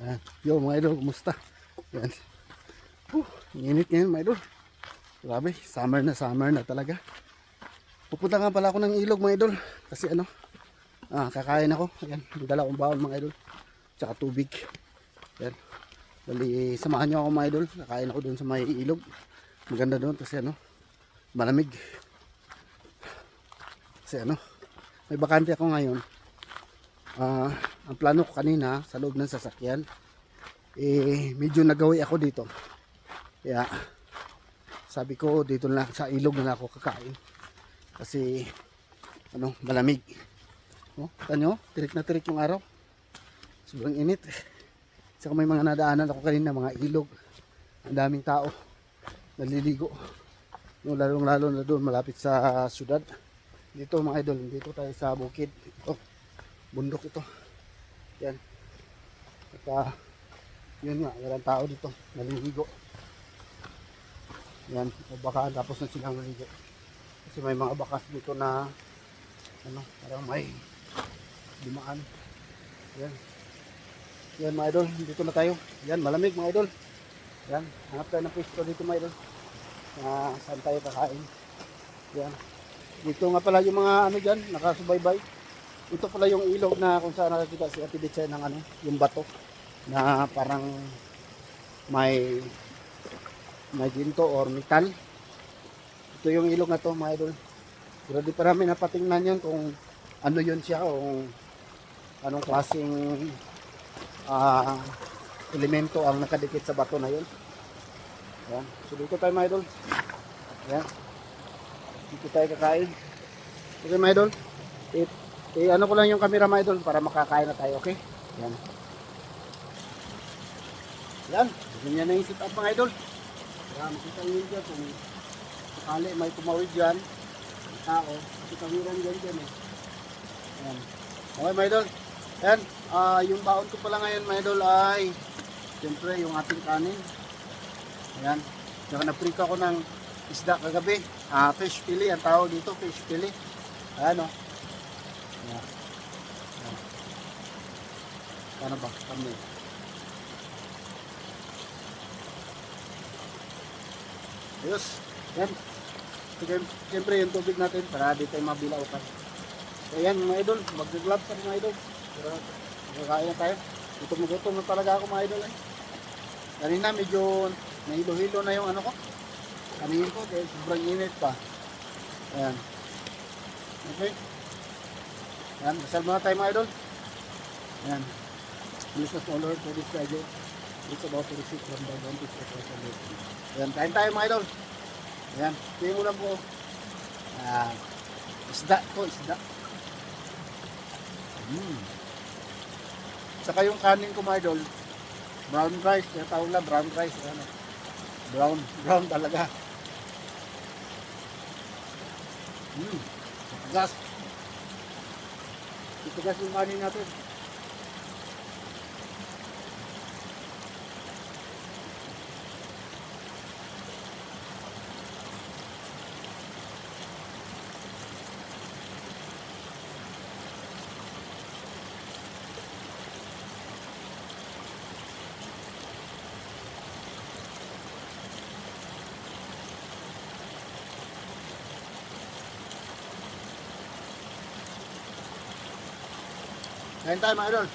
Ayan. Yo mga idol, kumusta? Ayan. Ang init ngayon mga idol. Grabe, summer na talaga. Pupunta nga pala ako ng ilog mga idol. Kasi ano, kakain ako. Ayan, may dala akong baon mga idol. Tsaka tubig. Ayan. Bali, samahan nyo ako mga idol. Kakain ako doon sa may ilog. Maganda doon kasi ano, malamig. Kasi ano, may bakante ako ngayon. Ang plano ko kanina sa loob ng sasakyan, medyo nagawi ako dito. Kaya sabi ko dito na sa ilog na ako kakain. Kasi ano, malamig. Oh, tanyo, tirik na tirik yung araw. Sobrang init. Saka may mga nadaanan ako kanina, mga ilog. Ang daming tao naliligo. No, lalo na doon malapit sa syudad. Dito mga idol, dito tayo sa bukid. Ito, bundok ito. Yan. At yun nga, walang tao dito naliligo. Yan, o baka tapos na silang naliligo. Kasi may mga bakas dito na ano, parang may dumaan. Yan. Yan mga idol, dito na tayo. Yan, malamig mga idol. Yan, hanap tayo ng pwesto dito mga idol. Saan tayo kakain. Yan. Dito nga pala yung mga ano dyan, nakasubaybay. Ito pala yung ilog na kung saan nakakita si Ate Betsa ng ano, yung bato na parang may ginto or metal. Ito yung ilog na to mga idol. Pero di pa namin napatingnan yun kung ano yun siya o anong klaseng elemento ang nakadikit sa bato na yun. Ayan. So dito tayo mga idol. Ayan. Dito tayo kakain. Okay mga idol. Ano ko lang yung camera mga idol para makakain na tayo. Okay? Ayan. Yan. Ganyan na yung sit up mga idol. Para makita nyo dyan kung sakali may tumawid dyan. Tao. Kasi kawiran dyan eh. Ayan. Okay mga idol. Ayan. Yung baon ko pala ngayon mga idol ay siyempre yung ating kanin. Ayan. Saka na-prika ko ng isda kagabi. Fish fillet ang tawag dito. Fish fillet. Ayan o. Ayan. Ayan. Paano ba? Kami. Ayos. Ayan. Siyempre yung tubig natin para di tayo mabilaukan. Ayan mga idol. Mag-gloves ka mga idol. Pero magkakain na tayo. Gutom na talaga ako mga idol. Kanina medyo nahilo-hilo na yung ano ko. Kanina ko dahil sobrang init pa. Ayan. Okay. Ayan. Masal muna tayo mga idol. Ayan. Please us all Lord for this video. It's about to receive from the bounty of the Lord. Ayan. Kain tayo mga idol. Ayan. Tingin mo lang po. Isda to. Isda. Saka yung kanin ko mga idol. Brown rice. Kaya tawag lang brown rice. Ayan. Brown talaga. Gas. Itigas yung kanin natin. Kain tayo mga idol.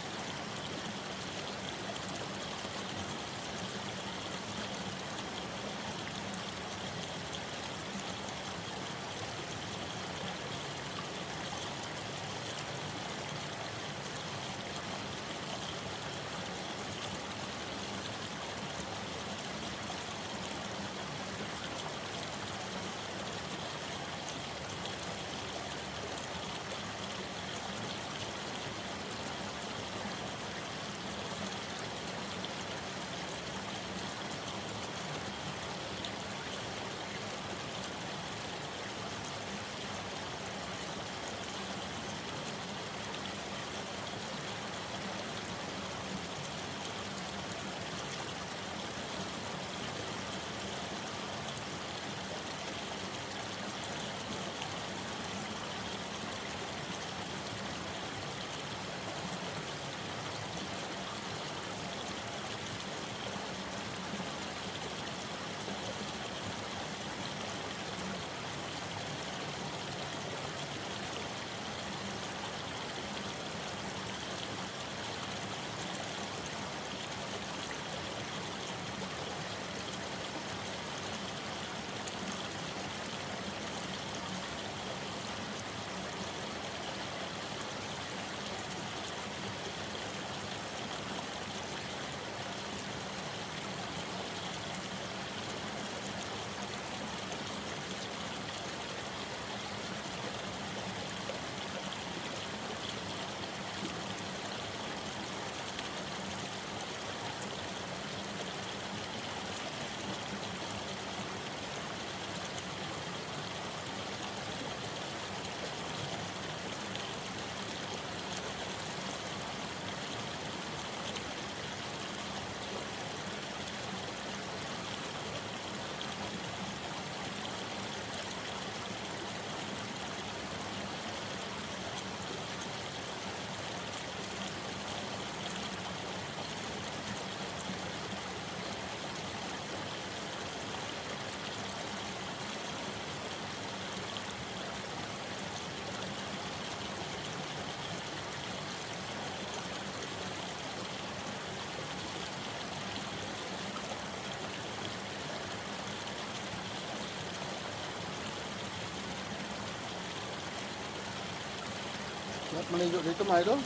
Sarap maligo dito mga idol.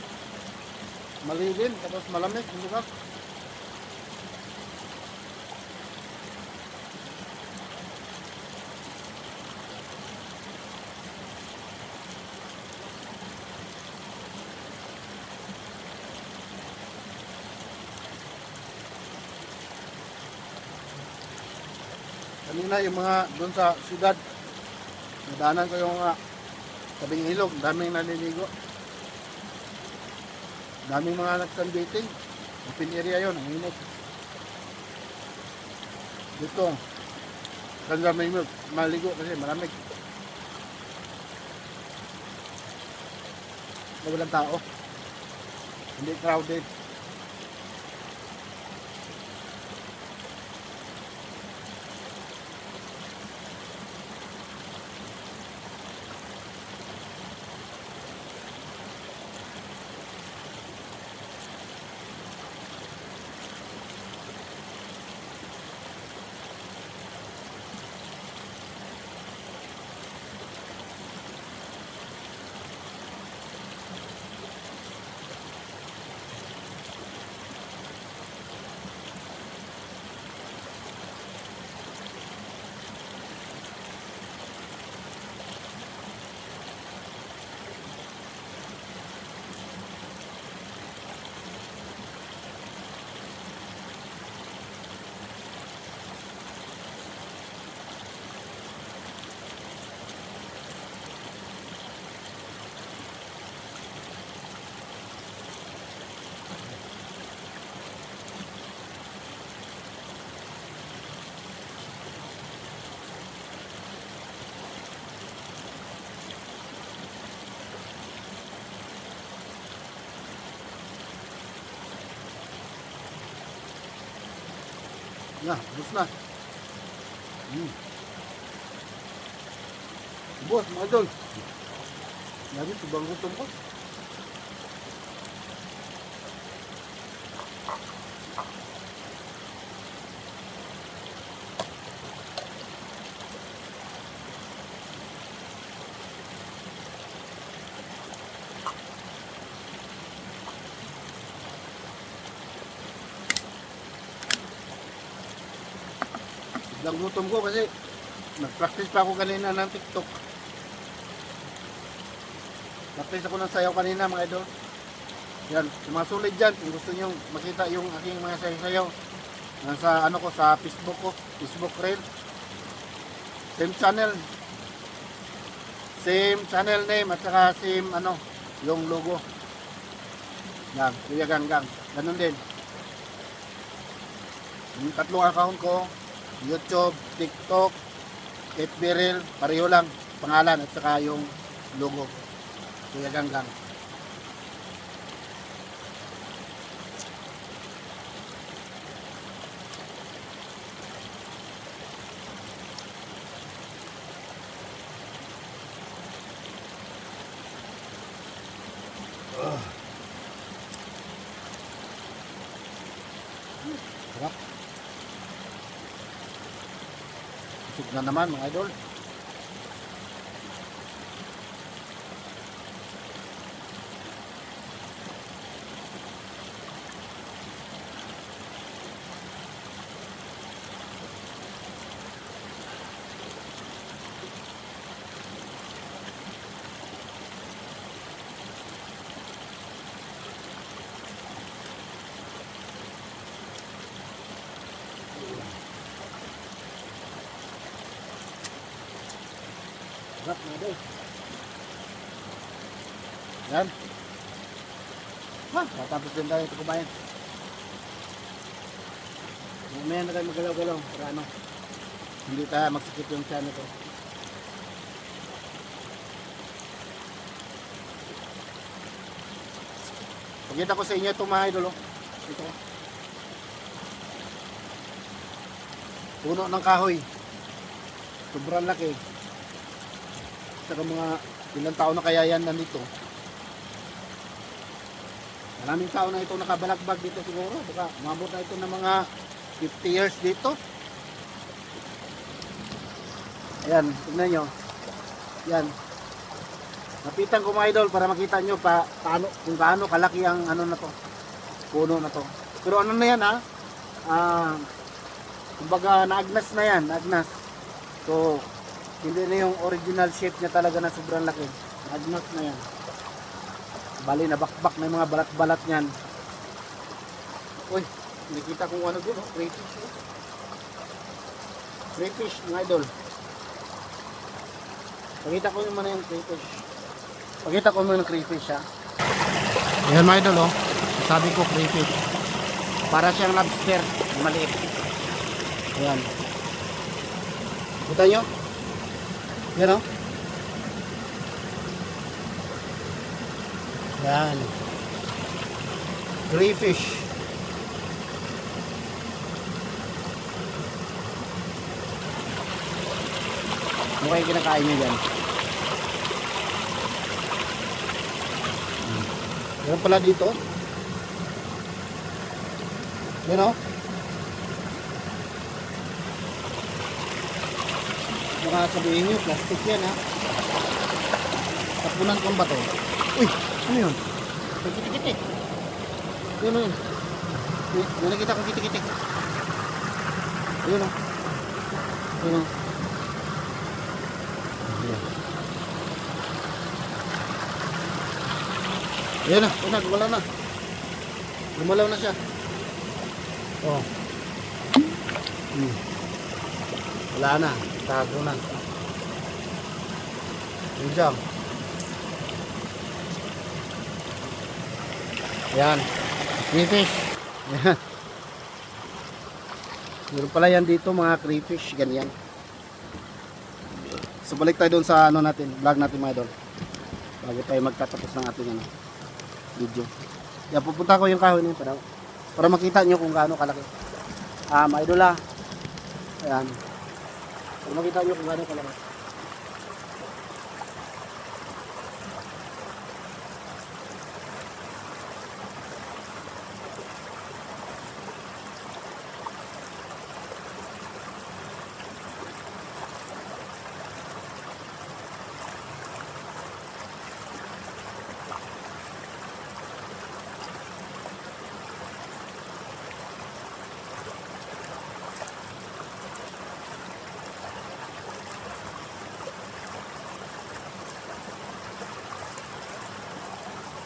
Malilim, tapos malamig, hindi ba? Kanina yung mga doon sa syudad, nadaanan ko yung tabing ilog, daming naliligo. Daming mga nagsunbathing. Open area yun, ang init. Dito, kanya may maligo kasi malamig. Walang tao. Hindi crowded. Na, bus na. Bus, mga idol. Lagi, subang gutom ko. Lang gutom ko kasi nag-practice pa ako kanina ng TikTok. Practice ako ng sayaw kanina mga idol. Yan, yung mga sulit dyan, kung gusto nyo makita yung aking mga sayaw-sayaw, nasa ano ko, sa Facebook ko, Facebook Reel. Same channel name at saka same ano, yung logo. Yan, Kuya Ganggang. Ganun din. Yung tatlong account ko, YouTube, TikTok, FB Reel, pareho lang pangalan at saka yung logo. Kuya Ganggang. Sarap. Busog na naman mga idol. Sarap mga idol. Yan. Ha, tatapos din tayo ito kumain. Mamaya na tayo magalaw-galaw para ano, hindi tayo magsikip yung tiyan ito. Pagkita ko sa inyo ito mga idol. Ito. Puno ng kahoy. Sobrang laki. Saka mga ilang taon na kaya yan nandito. Maraming tao na ito nakabalagbag dito siguro. Baka umabot na ito ng mga 50 years dito. Ayan, tignan nyo. Yan. Napitan ko mga idol para makita nyo kung gaano kalaki ang ano na to, puno na to. Pero ano na yan ha, kumbaga naagnas na yan, naagnas. So hindi na yung original shape niya talaga na sobrang laki, naagnas na yan. Bali nabakbak na yung mga balat-balat niyan. Uy, nakita kong ano doon, crayfish. Crayfish mga idol. Pakita ko yung mga yung crayfish. Pakita ko muna ng crayfish ha. Ayan mga idol oh. Sabi ko crayfish. Para siyang lobster. Maliit. Ayan. Kita nyo? Ayan oh. Ayan. Crayfish. Mukhang kinakain nyo dyan. Meron pala dito. Yan o. Baka sabihin nyo, plastic yan ha. Tapunan kong bato. Uy, ano yun? May kitik-kitik. Yun o yun. May nakita kong kitik-kitik. Ayun o. Ayun o. Ayan na, gumalaw na. Gumalaw na siya. Oh. Wala na, tago na. Yun siya. Ayan. Crayfish. Ayan. Meron pala yan dito mga crayfish, ganyan. So balik tayo doon sa ano natin, vlog natin mga idol. Bago tayo magtatapos ng ating ano, video. Yan, pupunta ko yung kahoy niyo para makita nyo kung gaano kalaki. Mga idol ha. Ayan. Para makita nyo kung gaano kalaki.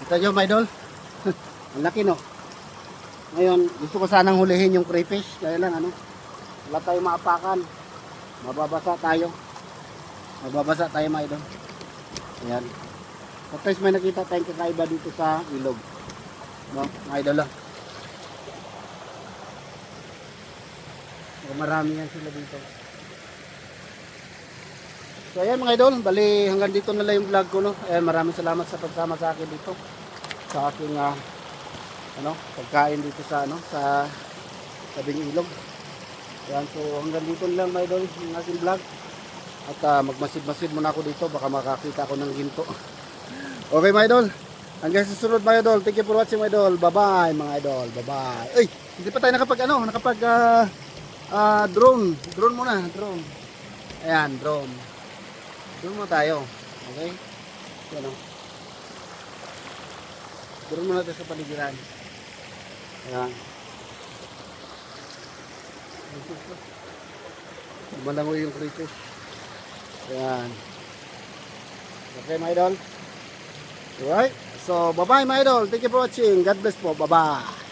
Kita nyo mga idol. Ang laki no. Ngayon gusto ko sanang hulihin yung crayfish. Kaya lang ano, wala tayo maapakan. Mababasa tayo. Mababasa tayo mga idol. Ayan. Tapos may nakita tayong kakaiba dito sa ilog. No, mga idol lang. Marami yan sila dito. So ayan mga idol, bali hanggang dito na lang yung vlog ko no. Ayan, maraming salamat sa pagsama sa akin dito. Sa aking pagkain dito sa sa tabing ilog. Ayan, so hanggang dito na lang mga idol yung aking vlog. At magmasid-masid muna ako dito, baka makakita ako ng ginto. Okay mga idol, hanggang sa susunod mga idol. Thank you for watching mga idol. Bye bye mga idol, bye bye. Uy, hindi pa tayo nakapag drone. Drone muna, drone. Ayan, drone. Drone muna tayo. Okay? Yan o. Drone muna tayo sa paligiran. Ayan. Malangoy yung creature. Ayan. Okay mga idol. Alright. So bye bye mga idol. Thank you for watching. God bless po. Bye bye.